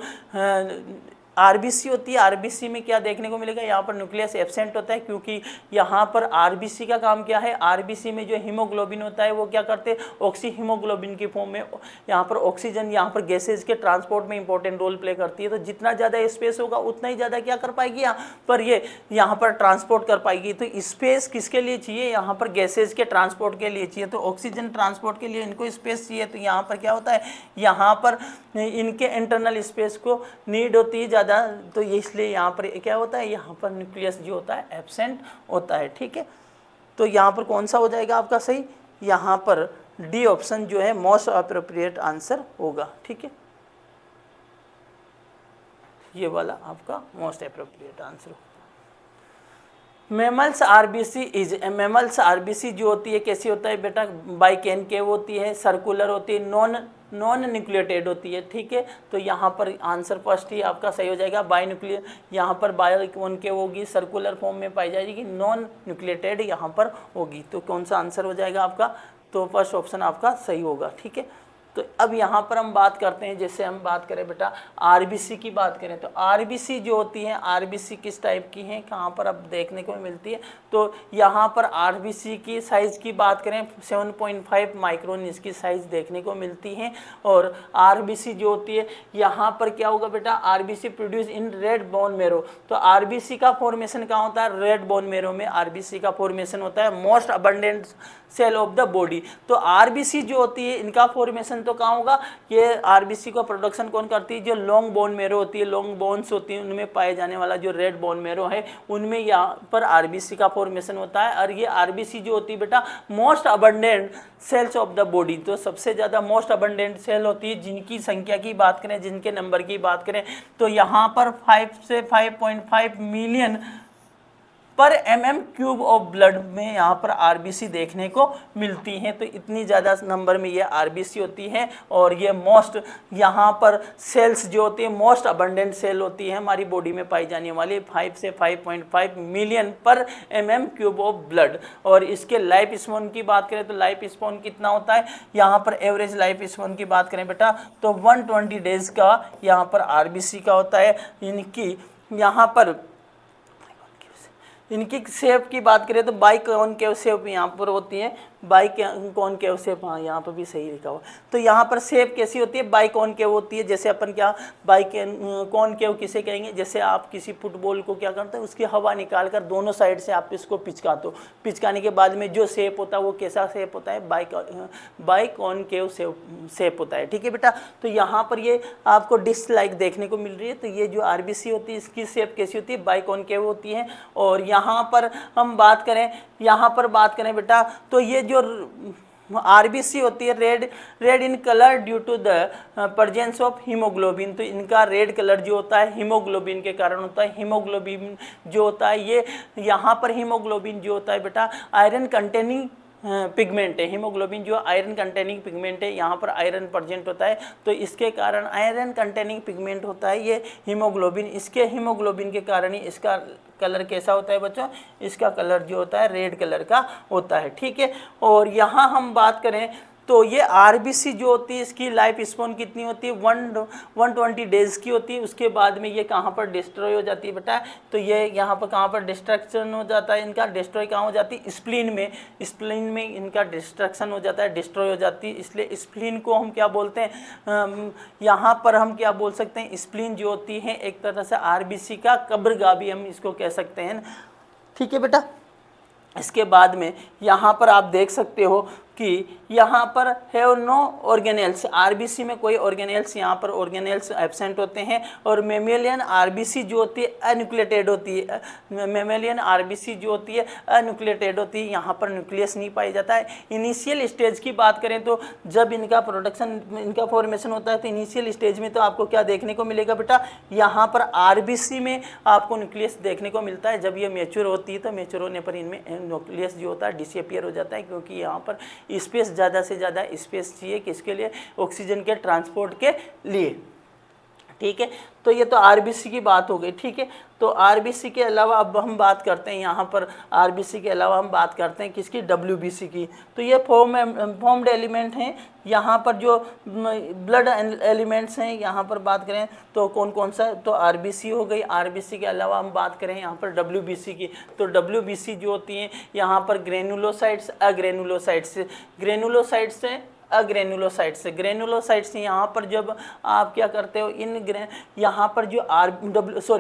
आरबीसी होती है, आरबीसी में क्या देखने को मिलेगा, यहाँ पर न्यूक्लियस एब्सेंट होता है, क्योंकि यहाँ पर आरबीसी का काम क्या है, आरबीसी में जो हीमोग्लोबिन होता है वो क्या करते हैं, ऑक्सी हीमोग्लोबिन की फॉर्म में यहाँ पर ऑक्सीजन यहाँ पर गैसेज के ट्रांसपोर्ट में इंपॉर्टेंट रोल प्ले करती है। तो जितना ज़्यादा स्पेस होगा उतना ही ज़्यादा क्या कर पाएगी यहाँ पर, ये यहाँ पर ट्रांसपोर्ट कर पाएगी। तो स्पेस किसके लिए चाहिए, यहाँ पर गैसेज के ट्रांसपोर्ट के लिए चाहिए। तो ऑक्सीजन ट्रांसपोर्ट के लिए इनको स्पेस चाहिए, तो यहाँ पर क्या होता है, यहाँ पर इनके इंटरनल स्पेस को नीड होती है ज़्यादा, तो ये इसलिए यहाँ पर क्या होता है, यहाँ पर न्यूक्लियस जो होता है एब्सेंट होता है। ठीक है, तो यहाँ पर कौन सा हो जाएगा आपका सही, यहाँ पर डी ऑप्शन जो है मोस्ट अप्रोप्रिएट आंसर होगा। ठीक है, ये वाला आपका मोस्ट अप्रोप्रिएट आंसर होगा। मेमल्स आरबीसी जो होती है कैसी होता है बेटा, बाइकैनकेव होती है, सर्कुलर होती है, नॉन न्यूक्लिएटेड होती है। ठीक है, तो यहाँ पर आंसर फर्स्ट ही आपका सही हो जाएगा। बाइन्यूक्लियर यहाँ पर बाइकॉनकेव होगी, सर्कुलर फॉर्म में पाई जाएगी, नॉन न्यूक्लिएटेड यहाँ पर होगी। तो कौन सा आंसर हो जाएगा आपका, तो फर्स्ट ऑप्शन आपका सही होगा। ठीक है, तो अब यहाँ पर हम बात करते हैं, जैसे हम बात करें बेटा आरबीसी की बात करें, तो आरबीसी जो होती है, आरबीसी किस टाइप की हैं, कहाँ पर अब देखने को मिलती है, तो यहाँ पर आरबीसी की साइज़ की बात करें 7.5 माइक्रोन इसकी साइज़ देखने को मिलती है। और आरबीसी जो होती है, यहाँ पर क्या होगा बेटा, RBC produce in red bone marrow, तो आरबीसी का फॉर्मेशन कहाँ होता है, रेड बोन मेरो में आरबीसी का फॉर्मेशन होता है, most abundant cell of the body. तो आरबीसी जो होती है इनका फॉर्मेशन तो कहाँ होगा, ये आरबीसी का प्रोडक्शन कौन करती है, जो लॉन्ग बोन मेरो होती है, लॉन्ग बोन्स होती है, उनमें पाए जाने वाला जो रेड बोन मेरो है उनमें यहाँ पर आरबीसी का फॉर्मेशन होता है। और ये आरबीसी जो होती है बेटा most abundant cells of the body, तो सबसे ज़्यादा मोस्ट अबंडेंट सेल होती है, जिनकी संख्या की बात करें, जिनके नंबर की बात करें, तो यहाँ पर 5 से 5.5 मिलियन पर mm³ ऑफ ब्लड में यहाँ पर आरबीसी देखने को मिलती हैं। तो इतनी ज़्यादा नंबर में ये आरबीसी होती है। और ये मोस्ट यहाँ पर सेल्स जो होती है, मोस्ट अबंडेंट सेल होती है हमारी बॉडी में पाई जाने वाली, 5 से 5.5 मिलियन पर mm³ ऑफ ब्लड। और इसके लाइफ स्पैन की बात करें तो लाइफ स्पैन कितना होता है, यहाँ पर एवरेज लाइफ स्पैन की बात करें बेटा तो 120 डेज का यहाँ पर आरबीसी का होता है। इनकी यहाँ पर इनकी शेप की बात करें तो बाइकॉनकेव शेप यहाँ पर होती है, बाइकॉनकेव शेप, हाँ यहाँ पर भी सही लिखा हुआ। तो यहाँ पर शेप कैसी होती है, बाइकॉनकेव होती है। जैसे अपन क्या बाइकॉनकेव किसे कहेंगे, जैसे आप किसी फुटबॉल को क्या करते हैं, उसकी हवा निकाल कर दोनों साइड से आप इसको पिचका दो, पिचकाने के बाद में जो शेप होता है वो कैसा शेप होता है, बाइकॉनकेव शेप होता है। ठीक है बेटा, तो यहाँ पर ये आपको डिस्क लाइक देखने को मिल रही है। तो ये जो आरबीसी होती है इसकी शेप कैसी होती है, बाइकॉनकेव होती है। और यहाँ पर हम बात करें बेटा तो ये जो आरबीसी होती है red in colour due to the presence of haemoglobin, तो इनका रेड कलर जो होता है हीमोग्लोबिन के कारण होता है। हीमोग्लोबिन जो होता है ये यहाँ पर हीमोग्लोबिन जो होता है बेटा आयरन कंटेनिंग पिगमेंट है। हीमोग्लोबिन जो आयरन कंटेनिंग पिगमेंट है, यहाँ पर आयरन प्रेजेंट होता है, तो इसके कारण आयरन कंटेनिंग पिगमेंट होता है ये हीमोग्लोबिन। इसके हीमोग्लोबिन के कारण ही इसका कलर कैसा होता है बच्चों, इसका कलर जो होता है रेड कलर का होता है। ठीक है, और यहाँ हम बात करें तो ये आरबीसी जो होती है इसकी लाइफ स्पैन कितनी होती है, 120 डेज की होती है। उसके बाद में ये कहाँ पर डिस्ट्रॉय हो जाती है बेटा, तो ये यहाँ पर कहाँ पर डिस्ट्रक्शन हो जाता है, इनका डिस्ट्रॉय कहाँ हो जाती है, स्प्लीन में इनका डिस्ट्रक्शन हो जाता है, डिस्ट्रॉय हो जाती है। इसलिए स्प्लीन को हम क्या बोलते हैं, यहाँ पर हम क्या बोल सकते हैं, स्प्लीन जो होती है एक तरह से आरबीसी का कब्रगाह भी हम इसको कह सकते हैं। ठीक है बेटा, इसके बाद में यहाँ पर आप देख सकते हो कि यहाँ पर है नो ऑर्गेनेल्स, आरबीसी में कोई ऑर्गेनेल्स, यहाँ पर ऑर्गेनेल्स एब्सेंट होते हैं। और मेमेलियन आरबीसी जो होती है अन्यूक्लिएटेड होती है, मेमेलियन आरबीसी जो होती है अन्यूक्लिएटेड होती है, यहाँ पर न्यूक्लियस नहीं पाया जाता है। इनिशियल स्टेज की बात करें तो जब इनका प्रोडक्शन, इनका फॉर्मेशन होता है तो इनिशियल स्टेज में तो आपको क्या देखने को मिलेगा बेटा, यहाँ पर आरबीसी में आपको न्यूक्लियस देखने को मिलता है। जब ये मैच्योर होती है तो मैच्योर होने पर इनमें न्यूक्लियस जो होता है डिसअपीयर हो जाता है, क्योंकि यहाँ पर स्पेस ज़्यादा से ज़्यादा स्पेस चाहिए किसके लिए, ऑक्सीजन के ट्रांसपोर्ट के लिए। ठीक है, तो ये तो आरबीसी की बात हो गई। ठीक है, तो आरबीसी के अलावा अब हम बात करते हैं, यहाँ पर आरबीसी के अलावा हम बात करते हैं किसकी, डब्ल्यूबीसी की। तो ये फॉर्म्ड एलिमेंट हैं। यहाँ पर जो ब्लड एलिमेंट्स हैं यहाँ पर बात करें तो कौन कौन सा, तो आरबीसी हो गई। आरबीसी के अलावा हम बात करें यहाँ पर डब्ल्यूबीसी की, तो डब्ल्यूबीसी जो होती हैं यहाँ पर ग्रेनुलोसाइट्स, ग्रेनुलोसाइट्स हैं ग्रेनुलोसाइट्स यहाँ पर जब आप क्या करते हो यहाँ पर जो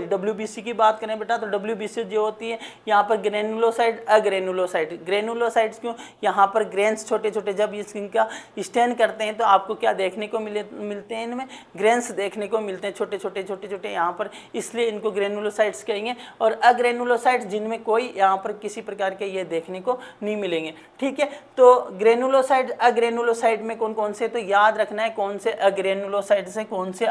डब्ल्यूबीसी की बात करें बेटा, तो डब्ल्यूबीसी जो होती है यहाँ पर ग्रेनुलोसाइट्स क्यों, यहाँ पर ग्रेन्स छोटे छोटे जब इनका स्टेन करते हैं तो आपको क्या देखने को मिलते हैं, इनमें ग्रेन्स देखने को मिलते हैं छोटे छोटे यहाँ पर, इसलिए इनको ग्रेनुलोसाइट्स कहेंगे। और अग्रेनुलोसाइट्स जिनमें कोई यहाँ पर किसी प्रकार के ये देखने को नहीं मिलेंगे। ठीक है, तो ग्रेनुलोसाइट अग्रेनुलोसाइट में कौन कौन से, तो याद रखना है कौन से अग्रेनुलोसाइट्स हैं, कौन से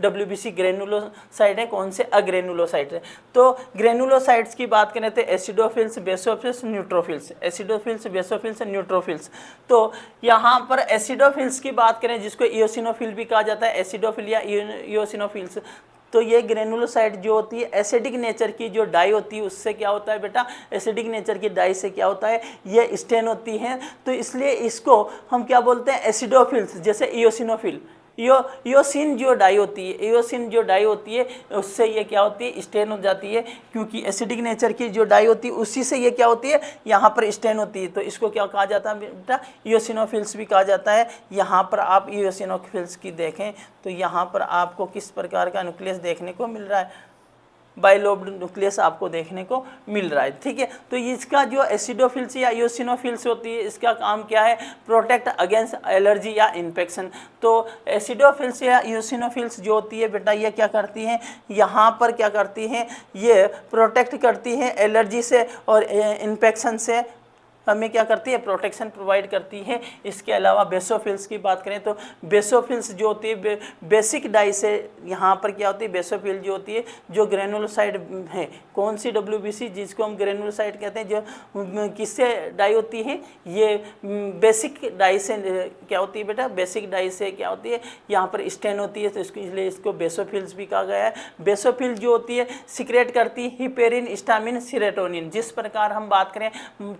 WBC ग्रेनुलोसाइट है, कौन से अग्रेनुलोसाइट है। तो ग्रेनुलोसाइट्स की बात करें तो acidophils, basophils, neutrophils, acidophils, basophils, neutrophils. तो यहाँ पर एसिडोफिल्स की बात करें जिसको इओसिनोफिल भी कहा जाता है, एसिडोफिल या इओसिनोफिल्स, तो ये ग्रेनुलोसाइट जो होती है एसिडिक नेचर की जो डाई होती है उससे क्या होता है बेटा, एसिडिक नेचर की डाई से क्या होता है, ये स्टेन होती है। तो इसलिए इसको हम क्या बोलते हैं, एसिडोफिल्स, जैसे इओसिनोफिल, इओसिन जो डाई होती है, इओसिन जो डाई होती है उससे ये क्या होती है, स्टेन हो जाती है, क्योंकि एसिडिक नेचर की जो डाई होती है उसी से ये क्या होती है, यहाँ पर स्टेन होती है। तो इसको क्या कहा जाता है बेटा, इओसिनोफिल्स भी कहा जाता है। यहाँ पर आप इओसिनोफिल्स की देखें तो यहाँ पर आपको किस प्रकार का न्यूक्लियस देखने को मिल रहा है, बाइलोब्ड न्यूक्लियस आपको देखने को मिल रहा है। ठीक है, तो इसका जो एसिडोफिल्स या इओसिनोफिल्स होती है इसका काम क्या है, प्रोटेक्ट अगेंस्ट एलर्जी या इन्फेक्शन। तो एसिडोफिल्स या इओसिनोफिल्स जो होती है बेटा ये क्या करती हैं, यहाँ पर क्या करती हैं, ये प्रोटेक्ट करती हैं एलर्जी से और इन्फेक्शन से, हमें क्या करती है, प्रोटेक्शन प्रोवाइड करती है। इसके अलावा बेसोफिल्स की बात करें तो बेसोफिल्स जो होती है बेसिक डाई से, यहाँ पर क्या होती है, बेसोफिल जो होती है जो ग्रेनुलोसाइट है, कौन सी WBC जिसको हम ग्रेनुलोसाइट कहते हैं, जो किससे डाई होती है, ये बेसिक डाई से क्या होती है बेटा, बेसिक डाई से क्या होती है, यहाँ पर स्टेन होती है, तो इसलिए इसको बेसोफिल्स भी कहा गया है। बेसोफिल जो होती है सिक्रेट करती है हिपेरिन, हिस्टामिन, सेरोटोनिन। जिस प्रकार हम बात करें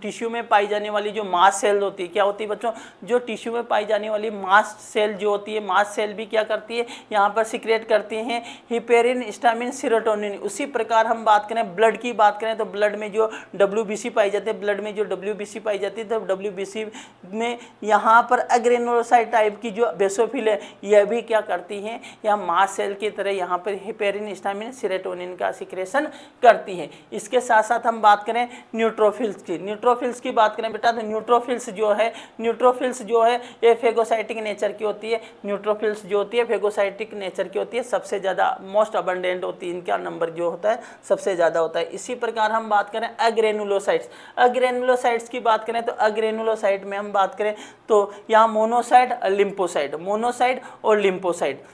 टिश्यू में पाई जाने वाली जो मास सेल होती है, क्या होती है बच्चों, जो टिश्यू में पाई जाने वाली मास सेल जो होती है, मास सेल भी क्या करती है, यहाँ पर सिक्रेट करती हैं हिपेरिन, हिस्टामिन, सेरोटोनिन। उसी प्रकार हम बात करें ब्लड की बात करें तो ब्लड में जो WBC पाई जाती है, ब्लड में जो WBC पाई जाती है, तो WBC में यहाँ पर अग्रेनुलोसाइट टाइप की जो बेसोफिल है यह भी क्या करती हैं, या मास सेल की तरह यहाँ पर हिपेरिन, हिस्टामिन, सेरोटोनिन का सिक्रेशन करती है। इसके साथ साथ हम बात करें न्यूट्रोफिल्स की, न्यूट्रोफिल्स की बात करें बेटा तो न्यूट्रोफिल्स जो है ये फेगोसाइटिक नेचर की होती है। न्यूट्रोफिल्स जो होती है फेगोसाइटिक नेचर की होती है, सबसे ज़्यादा मोस्ट अबंडेंट होती है, इनका नंबर जो होता है सबसे ज़्यादा होता है। इसी प्रकार हम बात करें अग्रेनुलोसाइट्स, अग्रेनुलोसाइट्स की बात करें तो अग्रेनुलोसाइट में हम बात करें तो यहाँ मोनोसाइट, लिम्फोसाइट, मोनोसाइट और लिम्फोसाइट,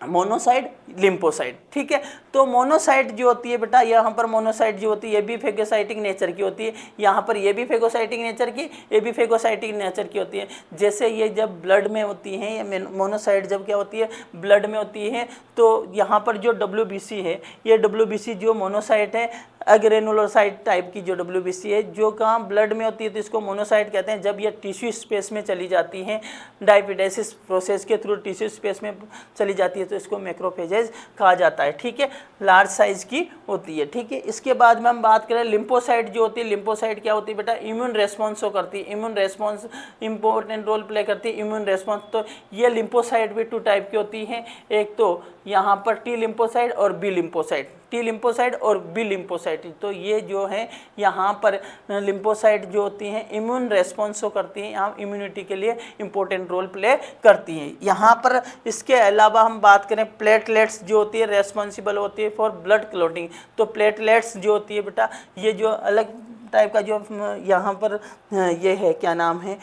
मोनोसाइट, लिम्फोसाइट। ठीक है, तो मोनोसाइट जो होती है बेटा, यहाँ पर मोनोसाइट जो होती है ये भी फेगोसाइटिक नेचर की होती है, यहाँ पर ये भी फेगोसाइटिक नेचर की, ये भी फेगोसाइटिक नेचर की होती है। जैसे ये जब ब्लड में होती हैं, ये मोनोसाइट जब क्या होती है, ब्लड में होती है, तो यहाँ पर जो WBC है, ये WBC जो मोनोसाइट है, अग्रेनुलोसाइट टाइप की जो WBC है, जो कहाँ ब्लड में होती है तो इसको मोनोसाइट कहते हैं। जब ये टिश्यू स्पेस में चली जाती हैं, डायपिडेसिस प्रोसेस के थ्रू टिश्यू स्पेस में चली जाती है तो इसको मैक्रोफेजेज कहा जाता है। ठीक है, लार्ज साइज की होती है। ठीक है, इसके बाद में हम बात करें लिम्फोसाइट जो होती है, लिम्फोसाइट क्या होती है बेटा, इम्यून रेस्पॉन्स करती है, immune response important role play करती है, इम्यून रेस्पॉन्स। तो ये लिम्फोसाइट भी 2 टाइप की होती हैं, एक तो यहाँ पर T लिम्फोसाइट और B लिम्फोसाइट, T लिम्फोसाइट और B लिम्फोसाइट। तो ये जो है यहाँ पर लिम्फोसाइट जो होती हैं इम्यून रेस्पॉन्स करती हैं, यहाँ इम्यूनिटी के लिए इंपॉर्टेंट रोल प्ले करती हैं। यहाँ पर इसके अलावा हम बात करें प्लेटलेट्स जो होती है रेस्पॉन्सिबल होती है फॉर ब्लड क्लॉटिंग। तो प्लेटलेट्स जो होती है बेटा ये जो अलग टाइप का जो यहाँ पर ये है, क्या नाम है,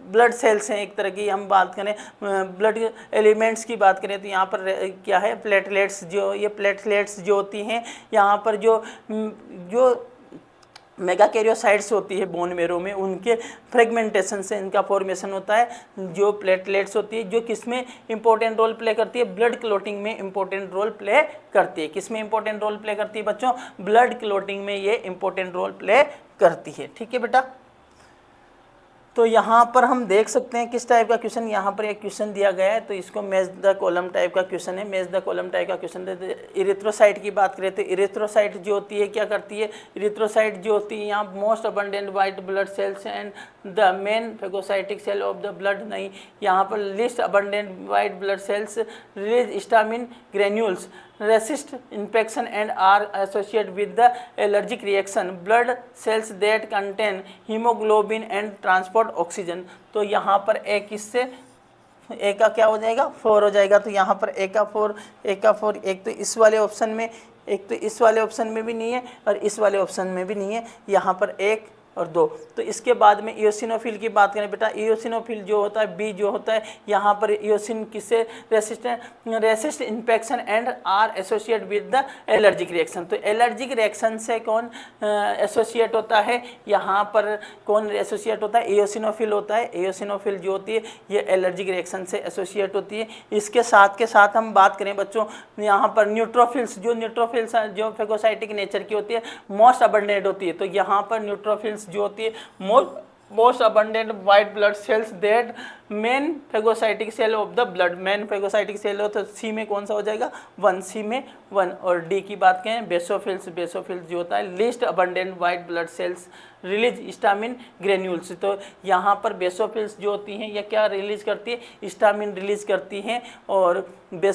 ब्लड सेल्स हैं एक तरह की। हम बात करें ब्लड एलिमेंट्स की बात करें तो यहाँ पर क्या है, प्लेटलेट्स, जो ये प्लेटलेट्स जो होती हैं यहाँ पर जो मेगाकैरियोसाइट्स होती है बोन मेरो में, उनके फ्रेगमेंटेशन से इनका फॉर्मेशन होता है। जो प्लेटलेट्स होती है जो किसमें इंपॉर्टेंट रोल प्ले करती है, ब्लड क्लॉटिंग में इंपॉर्टेंट रोल प्ले करती है। किसमें इंपॉर्टेंट रोल प्ले करती है बच्चों, ब्लड क्लॉटिंग में ये इंपॉर्टेंट रोल प्ले करती है। ठीक है बेटा, तो यहाँ पर हम देख सकते हैं किस टाइप का क्वेश्चन, यहाँ पर एक क्वेश्चन दिया गया है तो इसको मैच द कॉलम टाइप का क्वेश्चन है, मैच द कॉलम टाइप का क्वेश्चन है। इरिथ्रोसाइट की बात करें तो इरिथ्रोसाइट जो होती है क्या करती है, इरिथ्रोसाइट जो होती है यहाँ most abundant white blood cells and the main phagocytic cell of the blood, नहीं, यहाँ पर least abundant white blood cells release histamine granules, resist infection and are associated with the allergic reaction, blood cells that contain hemoglobin and transport oxygen। तो यहाँ पर एक इससे एक का क्या हो जाएगा, 4 हो जाएगा। तो यहाँ पर एक का 4, एक तो इस वाले ऑप्शन में, एक तो इस वाले ऑप्शन में भी नहीं है और इस वाले ऑप्शन में भी नहीं है। यहाँ पर एक और 2। तो इसके बाद में इयोसिनोफिल की बात करें बेटा, इयोसिनोफिल जो होता है बी जो होता है, यहाँ पर इयोसिन किससे resist infection and are associate with the allergic reaction. तो एलर्जिक रिएक्शन से कौन एसोसिएट होता है, यहाँ पर कौन एसोसिएट होता है, इयोसिनोफिल होता है। इयोसिनोफिल जो होती है ये एलर्जिक रिएक्शन से एसोसिएट होती है। इसके साथ हम बात करें बच्चों, यहाँ पर न्यूट्रोफिल्स जो फेगोसाइटिक नेचर की होती है, मोस्ट अबंडेंट होती है। तो यहाँ पर न्यूट्रोफिल्स जो होती है most abundant white blood cells that main phagocytic cell of the blood. Main phagocytic cell हो तो सी में कौन सा हो जाएगा 1, सी में 1। और डी की बात करें बेसोफिल्स जो होता है least abundant white blood cells release histamine granules. तो यहाँ पर बेसोफिल्स जो होती हैं ये क्या रिलीज करती है, हिस्टामिन रिलीज करती हैं। और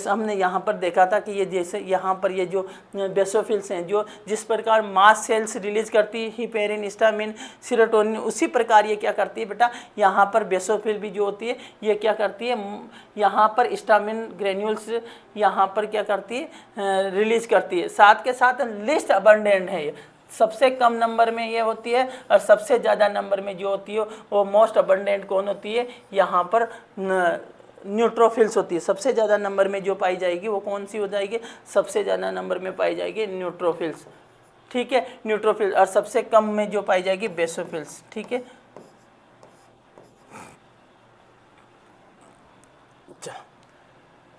हमने यहाँ पर देखा था कि ये जैसे यहाँ पर ये जो बेसोफिल्स हैं जो जिस प्रकार मास सेल्स रिलीज करती है हिपेरिन, हिस्टामिन, सीरोटोनिन, उसी प्रकार ये क्या करती है बेटा, यहाँ पर बेसोफिल भी जो होती है ये क्या करती है, यहाँ पर हिस्टामिन ग्रेन्यूल्स यहाँ पर क्या करती है रिलीज करती है। साथ के साथ लिस्ट अबंडेंट है, ये सबसे कम नंबर में ये होती है और सबसे ज़्यादा नंबर में जो होती है वो मोस्ट अबंडेंट कौन होती है, यहाँ पर न्यूट्रोफिल्स होती है। सबसे ज़्यादा नंबर में जो पाई जाएगी वो कौन सी हो जाएगी, सबसे ज़्यादा नंबर में पाई जाएगी न्यूट्रोफिल्स, ठीक है, न्यूट्रोफिल्स। और सबसे कम में जो पाई जाएगी बेसोफिल्स, ठीक है।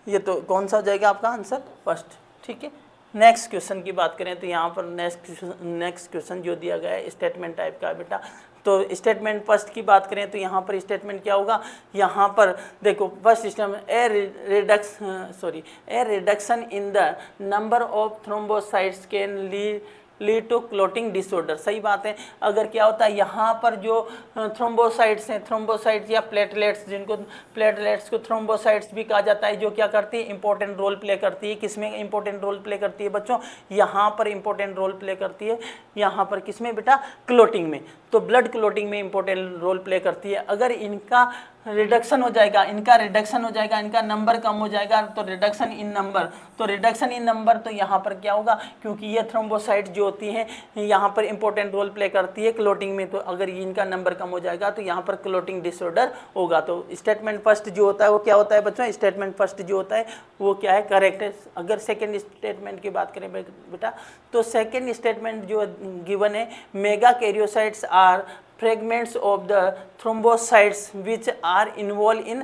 ये तो कौन सा हो जाएगा आपका आंसर फर्स्ट, ठीक है। नेक्स्ट क्वेश्चन की बात करें तो यहाँ पर नेक्स्ट क्वेश्चन जो दिया गया है स्टेटमेंट टाइप का है बेटा। तो स्टेटमेंट फर्स्ट की बात करें तो यहाँ पर स्टेटमेंट क्या होगा, यहाँ पर देखो first statement a reduction in the number of thrombocytes can lead to clotting disorder. सही बात है। अगर क्या होता है यहाँ पर जो थ्रोम्बोसाइट्स हैं, थ्रोम्बोसाइट्स या प्लेटलेट्स, जिनको प्लेटलेट्स को थ्रोम्बोसाइट्स भी कहा जाता है, जो क्या करती है इंपॉर्टेंट रोल प्ले करती है। किसमें इंपॉर्टेंट रोल प्ले करती है बच्चों, यहाँ पर इंपॉर्टेंट रोल प्ले करती है, यहाँ पर किसमें बेटा, क्लॉटिंग में। तो ब्लड क्लॉटिंग में इंपॉर्टेंट रोल प्ले करती है। अगर इनका रिडक्शन हो जाएगा, इनका नंबर कम हो जाएगा, तो रिडक्शन इन नंबर, तो यहाँ पर क्या होगा, क्योंकि ये थ्रोम्बोसाइट जो होती हैं यहाँ पर इंपॉर्टेंट रोल प्ले करती है क्लॉटिंग में, तो अगर इनका नंबर कम हो जाएगा तो यहाँ पर क्लॉटिंग डिसऑर्डर होगा। तो स्टेटमेंट फर्स्ट जो होता है वो क्या होता है बच्चों, स्टेटमेंट फर्स्ट जो होता है वो क्या है, करेक्ट है। अगर सेकेंड स्टेटमेंट की बात करें बेटा, तो सेकेंड स्टेटमेंट जो गिवन है, megakaryocytes are fragments of the thrombocytes which are involved in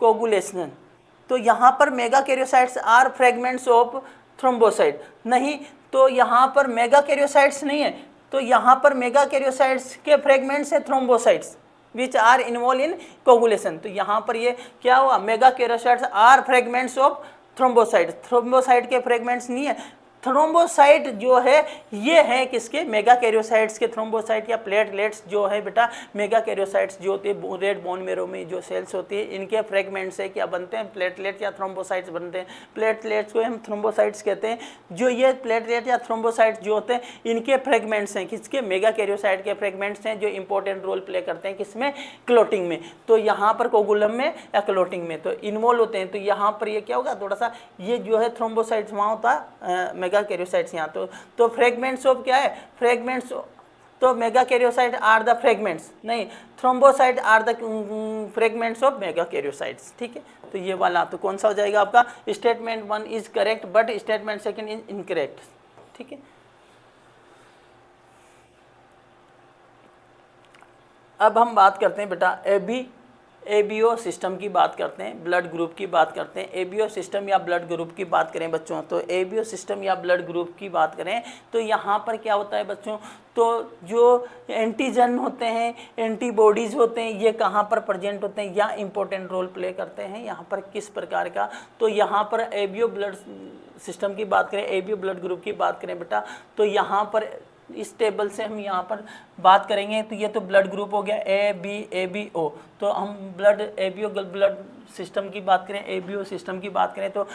coagulation। तो यहाँ पर megakaryocytes are fragments of thrombocyte, नहीं तो यहाँ पर मेगा कैरियोसाइट्स नहीं है, तो यहाँ पर मेगा कैरियोसाइट्स के फ्रेगमेंट्स है thrombocytes which are involve in coagulation. तो यहाँ पर ये क्या हुआ, megakaryocytes are fragments of thrombocyte के फ्रेगमेंट्स नहीं है। थ्रोम्बोसाइट जो है ये है किसके, मेगा कैरियोसाइट्स के। थ्रोम्बोसाइट या प्लेटलेट्स जो है बेटा, मेगा कैरियोसाइट्स जो होती है रेड बोन मेरो में जो सेल्स होती है, इनके फ्रेगमेंट से क्या बनते हैं, प्लेटलेट या थ्रोम्बोसाइट्स बनते हैं। प्लेटलेट्स को हम थ्रोम्बोसाइट्स कहते हैं। जो ये प्लेटलेट या थ्रोम्बोसाइट्स जो होते हैं इनके फ्रेगमेंट्स हैं किसके, मेगा कैरियोसाइट के फ्रेगमेंट्स हैं, जो इंपॉर्टेंट रोल प्ले करते हैं किसमें, क्लॉटिंग में। तो यहाँ पर कोगुलम में या क्लॉटिंग में तो इन्वॉल्व होते हैं। तो यहाँ पर ये क्या होगा, थोड़ा सा ये जो है थ्रोम्बोसाइट्स वहाँ होता है, कैरियोसाइट्स यहाँ तो फ्रेगमेंट्स ऑफ क्या है, फ्रेगमेंट्स, तो megakaryocyte are the fragments, नहीं thrombocyte are the fragments of megakaryocytes, ठीक है। तो ये वाला तो कौन सा हो जाएगा आपका, statement 1 is correct but statement 2 is incorrect, ठीक है। अब हम बात करते हैं बेटा एबीओ सिस्टम की बात करते हैं, ब्लड ग्रुप की बात करते हैं। एबीओ सिस्टम या ब्लड ग्रुप की बात करें बच्चों, तो एबीओ सिस्टम या ब्लड ग्रुप की बात करें तो यहाँ पर क्या होता है बच्चों, तो जो एंटीजन होते हैं, एंटीबॉडीज़ होते हैं, ये कहाँ पर प्रेजेंट होते हैं या इंपॉर्टेंट रोल प्ले करते हैं यहाँ पर किस प्रकार का। तो यहाँ पर एबीओ ब्लड सिस्टम की बात करें, एबीओ ब्लड ग्रुप की बात करें बेटा, तो यहाँ पर इस टेबल से हम यहाँ पर बात करेंगे। तो ये तो ब्लड ग्रुप हो गया ए बी ओ, तो हम ब्लड एबीओ ब्लड सिस्टम की बात करें, ABO सिस्टम की बात करें तो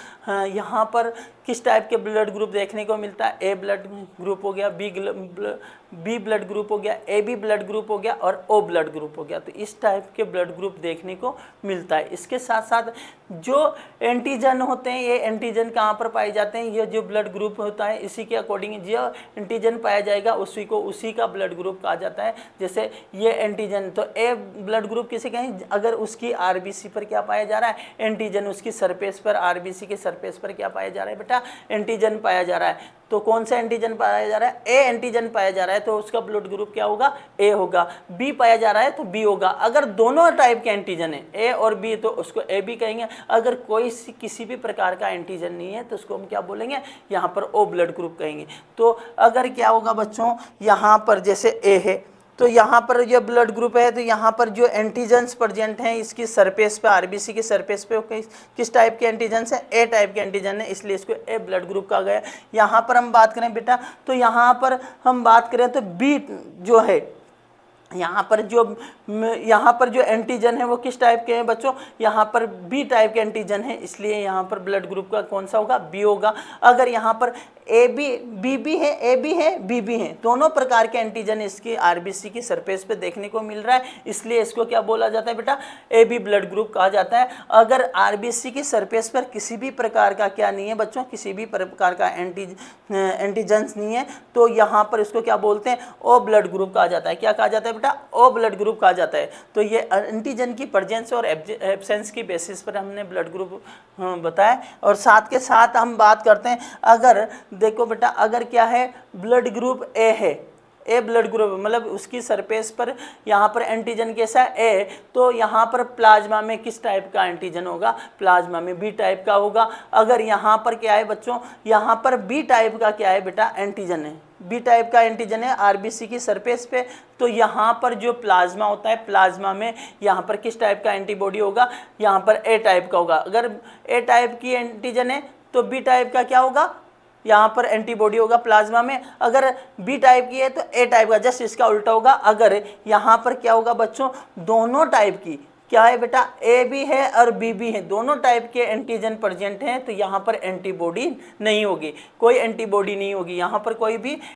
यहाँ पर किस टाइप के ब्लड ग्रुप देखने को मिलता है? A ब्लड ग्रुप हो गया, बी ब्लड ग्रुप हो गया, AB ब्लड ग्रुप हो गया और O ब्लड ग्रुप हो गया। तो इस टाइप के ब्लड ग्रुप देखने को मिलता है। इसके साथ साथ जो एंटीजन होते हैं, ये एंटीजन कहाँ पर पाए जाते हैं? ये जो ब्लड ग्रुप होता है इसी के अकॉर्डिंग जो एंटीजन पाया जाएगा उसी का ब्लड ग्रुप कहा जाता है। जैसे ये एंटीजन, तो ए ब्लड ग्रुप किसे कहें? अगर उसकी आरबीसी पर क्या पाया जा रहा है? एंटीजन। उसकी सरफेस पर, आरबीसी के सरफेस पर क्या पाया जा रहा है बेटा? एंटीजन पाया जा रहा है। तो कौन सा एंटीजन पाया जा रहा है? ए एंटीजन पाया जा रहा है, तो उसका ब्लड ग्रुप क्या होगा? ए होगा। बी पाया जा रहा है तो बी होगा। अगर दोनों टाइप के एंटीजन है, ए और बी, तो उसको ए बी कहेंगे। अगर किसी भी प्रकार का एंटीजन नहीं है तो उसको हम क्या बोलेंगे? यहाँ पर ओ ब्लड ग्रुप कहेंगे। तो अगर क्या होगा बच्चों, यहाँ पर जैसे ए है तो यहाँ पर ये ब्लड ग्रुप है, तो यहाँ पर जो एंटीजन्स प्रेजेंट हैं इसकी सरफेस पे, आरबीसी की सरफेस पे किस टाइप के एंटीजन्स हैं? ए टाइप के एंटीजन है, इसलिए इसको ए ब्लड ग्रुप कहा गया। यहाँ पर हम बात करें बेटा, तो यहाँ पर हम बात करें तो बी जो है, यहाँ पर जो एंटीजन है वो किस टाइप के हैं बच्चों? यहाँ पर बी टाइप के एंटीजन है, इसलिए यहाँ पर ब्लड ग्रुप का कौन सा होगा? बी होगा। अगर यहाँ पर ए बी है, ए बी है, बी बी है, दोनों प्रकार के एंटीजन इसकी आरबीसी की सरफेस पे देखने को मिल रहा है, इसलिए इसको क्या बोला जाता है बेटा? ए बी ब्लड ग्रुप कहा जाता है। अगर आरबीसी की सरफेस पर किसी भी प्रकार का क्या नहीं है बच्चों? किसी भी प्रकार का एंटीजन्स नहीं है, तो यहाँ पर इसको क्या बोलते हैं? ओ ब्लड ग्रुप कहा जाता है। क्या कहा जाता है बेटा? ओ ब्लड ग्रुप कहा जाता है। तो ये एंटीजन की प्रेजेंस और एब्सेंस की बेसिस पर हमने ब्लड ग्रुप बताया। और साथ के साथ हम बात करते हैं, अगर देखो बेटा, अगर क्या है, ब्लड ग्रुप ए है, ए ब्लड ग्रुप मतलब उसकी सरफेस पर यहाँ पर एंटीजन कैसा है? ए, तो यहाँ पर प्लाज्मा में किस टाइप का एंटीजन होगा? प्लाज्मा में बी टाइप का होगा। अगर यहाँ पर क्या है बच्चों, यहाँ पर बी टाइप का क्या है बेटा? एंटीजन है, बी टाइप का एंटीजन है आरबीसी की सरफेस पे, तो यहाँ पर जो प्लाज्मा होता है, प्लाज्मा में यहाँ पर किस टाइप का एंटीबॉडी होगा? यहाँ पर ए टाइप का होगा। अगर ए टाइप की एंटीजन है तो बी टाइप का क्या होगा? यहाँ पर एंटीबॉडी होगा प्लाज्मा में। अगर बी टाइप की है तो ए टाइप का, जस्ट इसका उल्टा होगा। अगर यहाँ पर क्या होगा बच्चों? दोनों टाइप की क्या है बेटा? ए भी है और बी भी है, दोनों टाइप के एंटीजन प्रेजेंट हैं, तो यहाँ पर एंटीबॉडी नहीं होगी, कोई एंटीबॉडी नहीं होगी, यहाँ पर कोई भी